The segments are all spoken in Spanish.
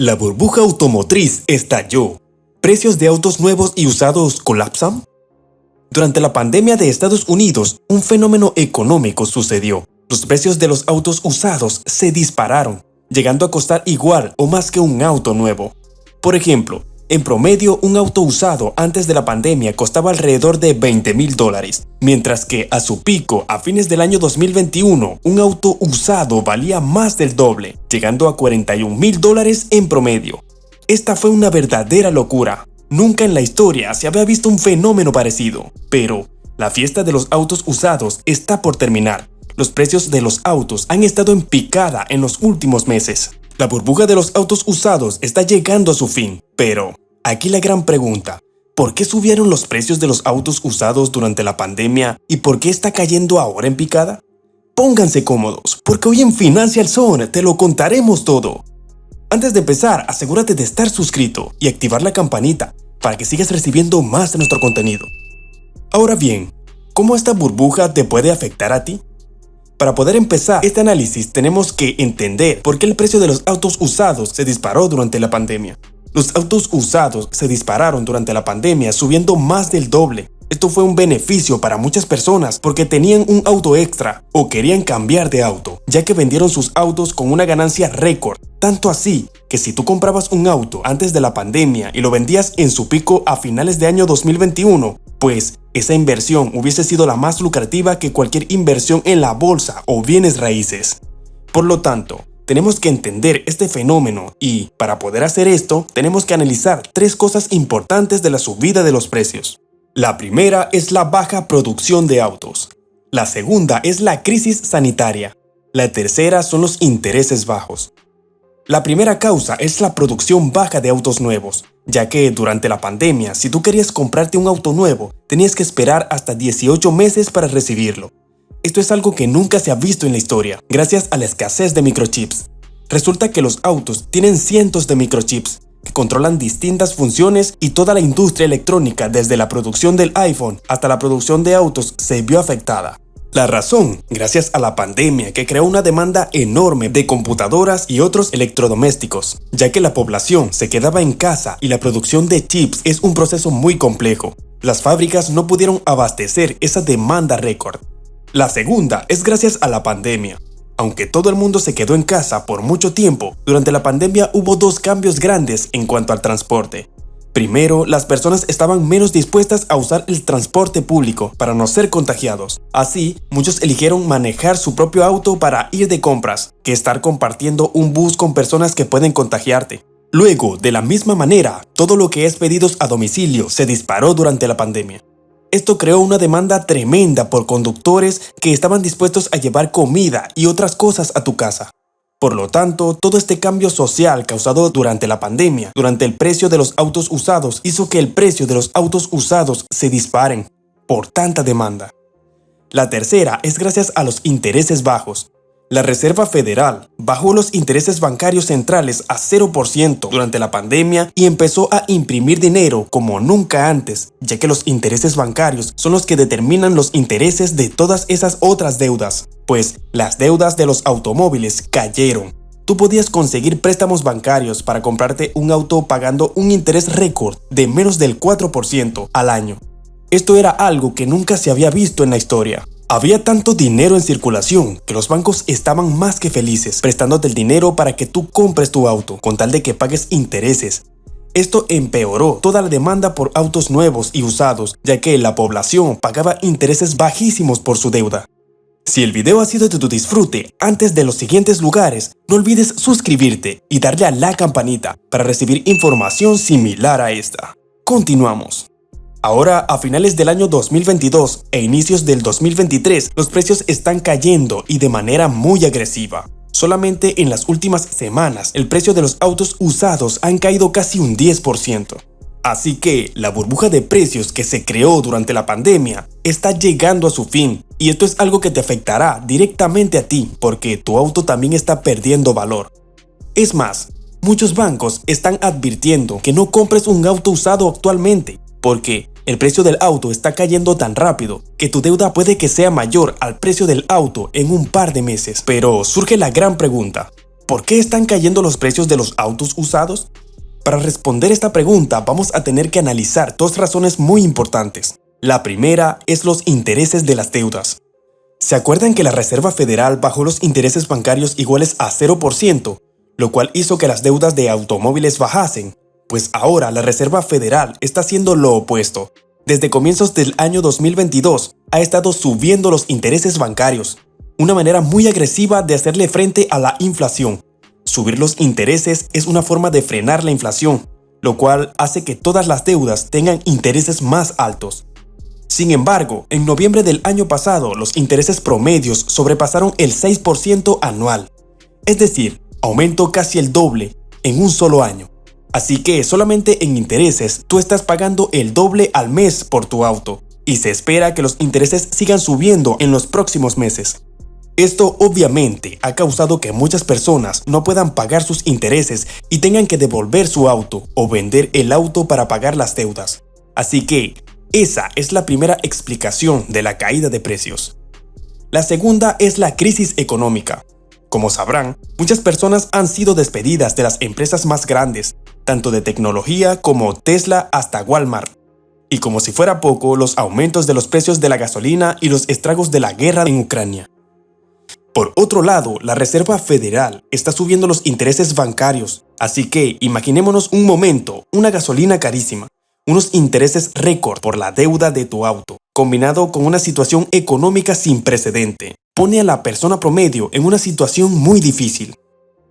La burbuja automotriz estalló. ¿Precios de autos nuevos y usados colapsan? Durante la pandemia de Estados Unidos, un fenómeno económico sucedió. Los precios de los autos usados se dispararon, llegando a costar igual o más que un auto nuevo. Por ejemplo, en promedio, un auto usado antes de la pandemia costaba alrededor de $20,000, mientras que a su pico, a fines del año 2021, un auto usado valía más del doble, llegando a $41,000 en promedio. Esta fue una verdadera locura. Nunca en la historia se había visto un fenómeno parecido. Pero la fiesta de los autos usados está por terminar. Los precios de los autos han estado en picada en los últimos meses. La burbuja de los autos usados está llegando a su fin, pero aquí la gran pregunta: ¿por qué subieron los precios de los autos usados durante la pandemia y por qué está cayendo ahora en picada? Pónganse cómodos, porque hoy en Financial Zone te lo contaremos todo. Antes de empezar, asegúrate de estar suscrito y activar la campanita para que sigas recibiendo más de nuestro contenido. Ahora bien, ¿cómo esta burbuja te puede afectar a ti? Para poder empezar este análisis tenemos que entender por qué el precio de los autos usados se disparó durante la pandemia. Los autos usados se dispararon durante la pandemia, subiendo más del doble. Esto fue un beneficio para muchas personas porque tenían un auto extra o querían cambiar de auto, ya que vendieron sus autos con una ganancia récord. Tanto así que si tú comprabas un auto antes de la pandemia y lo vendías en su pico a finales de año 2021, pues esa inversión hubiese sido la más lucrativa que cualquier inversión en la bolsa o bienes raíces. Por lo tanto, tenemos que entender este fenómeno y, para poder hacer esto, tenemos que analizar tres cosas importantes de la subida de los precios. La primera es la baja producción de autos. La segunda es la crisis sanitaria. La tercera son los intereses bajos. La primera causa es la producción baja de autos nuevos, ya que durante la pandemia, si tú querías comprarte un auto nuevo, tenías que esperar hasta 18 meses para recibirlo. Esto es algo que nunca se ha visto en la historia, gracias a la escasez de microchips. Resulta que los autos tienen cientos de microchips, que controlan distintas funciones y toda la industria electrónica desde la producción del iPhone hasta la producción de autos se vio afectada. La razón, gracias a la pandemia que creó una demanda enorme de computadoras y otros electrodomésticos, ya que la población se quedaba en casa y la producción de chips es un proceso muy complejo. Las fábricas no pudieron abastecer esa demanda récord. La segunda es gracias a la pandemia. Aunque todo el mundo se quedó en casa por mucho tiempo, durante la pandemia hubo dos cambios grandes en cuanto al transporte. Primero, las personas estaban menos dispuestas a usar el transporte público para no ser contagiados. Así, muchos eligieron manejar su propio auto para ir de compras, que estar compartiendo un bus con personas que pueden contagiarte. Luego, de la misma manera, todo lo que es pedidos a domicilio se disparó durante la pandemia. Esto creó una demanda tremenda por conductores que estaban dispuestos a llevar comida y otras cosas a tu casa. Por lo tanto, todo este cambio social causado durante la pandemia, durante el precio de los autos usados, hizo que el precio de los autos usados se disparen por tanta demanda. La tercera es gracias a los intereses bajos. La Reserva Federal bajó los intereses bancarios centrales a 0% durante la pandemia y empezó a imprimir dinero como nunca antes, ya que los intereses bancarios son los que determinan los intereses de todas esas otras deudas, pues las deudas de los automóviles cayeron. Tú podías conseguir préstamos bancarios para comprarte un auto pagando un interés récord de menos del 4% al año. Esto era algo que nunca se había visto en la historia. Había tanto dinero en circulación que los bancos estaban más que felices prestándote el dinero para que tú compres tu auto, con tal de que pagues intereses. Esto empeoró toda la demanda por autos nuevos y usados, ya que la población pagaba intereses bajísimos por su deuda. Si el video ha sido de tu disfrute, antes de los siguientes lugares, no olvides suscribirte y darle a la campanita para recibir información similar a esta. Continuamos. Ahora, a finales del año 2022 e inicios del 2023, los precios están cayendo y de manera muy agresiva. Solamente en las últimas semanas, el precio de los autos usados han caído casi un 10%. Así que, la burbuja de precios que se creó durante la pandemia está llegando a su fin, y esto es algo que te afectará directamente a ti, porque tu auto también está perdiendo valor. Es más, muchos bancos están advirtiendo que no compres un auto usado actualmente, porque el precio del auto está cayendo tan rápido que tu deuda puede que sea mayor al precio del auto en un par de meses. Pero surge la gran pregunta: ¿por qué están cayendo los precios de los autos usados? Para responder esta pregunta vamos a tener que analizar dos razones muy importantes. La primera es los intereses de las deudas. ¿Se acuerdan que la Reserva Federal bajó los intereses bancarios iguales a 0%, lo cual hizo que las deudas de automóviles bajasen? Pues ahora la Reserva Federal está haciendo lo opuesto. Desde comienzos del año 2022 ha estado subiendo los intereses bancarios, una manera muy agresiva de hacerle frente a la inflación. Subir los intereses es una forma de frenar la inflación, lo cual hace que todas las deudas tengan intereses más altos. Sin embargo, en noviembre del año pasado, los intereses promedios sobrepasaron el 6% anual. Es decir, aumentó casi el doble en un solo año. Así que solamente en intereses tú estás pagando el doble al mes por tu auto, y se espera que los intereses sigan subiendo en los próximos meses. Esto obviamente ha causado que muchas personas no puedan pagar sus intereses y tengan que devolver su auto o vender el auto para pagar las deudas. Así que esa es la primera explicación de la caída de precios. La segunda es la crisis económica. Como sabrán, muchas personas han sido despedidas de las empresas más grandes, tanto de tecnología como Tesla hasta Walmart. Y como si fuera poco, los aumentos de los precios de la gasolina y los estragos de la guerra en Ucrania. Por otro lado, la Reserva Federal está subiendo los intereses bancarios, así que imaginémonos un momento, una gasolina carísima, unos intereses récord por la deuda de tu auto, combinado con una situación económica sin precedente, pone a la persona promedio en una situación muy difícil.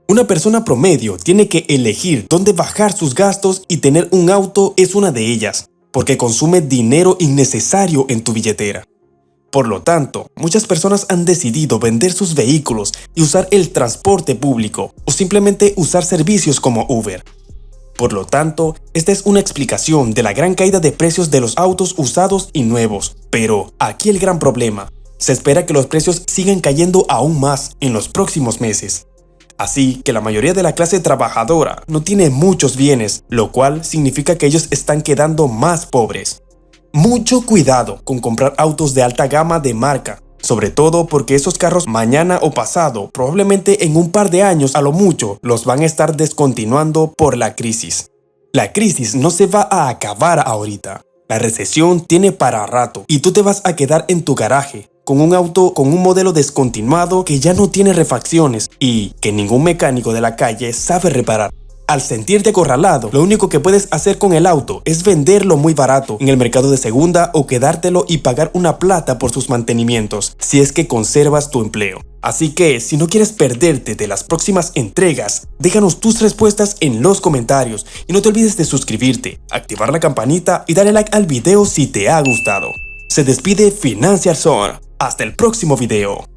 Una persona promedio tiene que elegir dónde bajar sus gastos y tener un auto es una de ellas, porque consume dinero innecesario en tu billetera. Por lo tanto, muchas personas han decidido vender sus vehículos y usar el transporte público o simplemente usar servicios como Uber. Por lo tanto, esta es una explicación de la gran caída de precios de los autos usados y nuevos. Pero aquí el gran problema, se espera que los precios sigan cayendo aún más en los próximos meses. Así que la mayoría de la clase trabajadora no tiene muchos bienes, lo cual significa que ellos están quedando más pobres. Mucho cuidado con comprar autos de alta gama de marca, sobre todo porque esos carros mañana o pasado, probablemente en un par de años a lo mucho, los van a estar descontinuando por la crisis. La crisis no se va a acabar ahorita. La recesión tiene para rato y tú te vas a quedar en tu garaje con un auto con un modelo descontinuado que ya no tiene refacciones y que ningún mecánico de la calle sabe reparar. Al sentirte acorralado, lo único que puedes hacer con el auto es venderlo muy barato en el mercado de segunda o quedártelo y pagar una plata por sus mantenimientos, si es que conservas tu empleo. Así que, si no quieres perderte de las próximas entregas, déjanos tus respuestas en los comentarios y no te olvides de suscribirte, activar la campanita y darle like al video si te ha gustado. Se despide Financial Zone. Hasta el próximo video.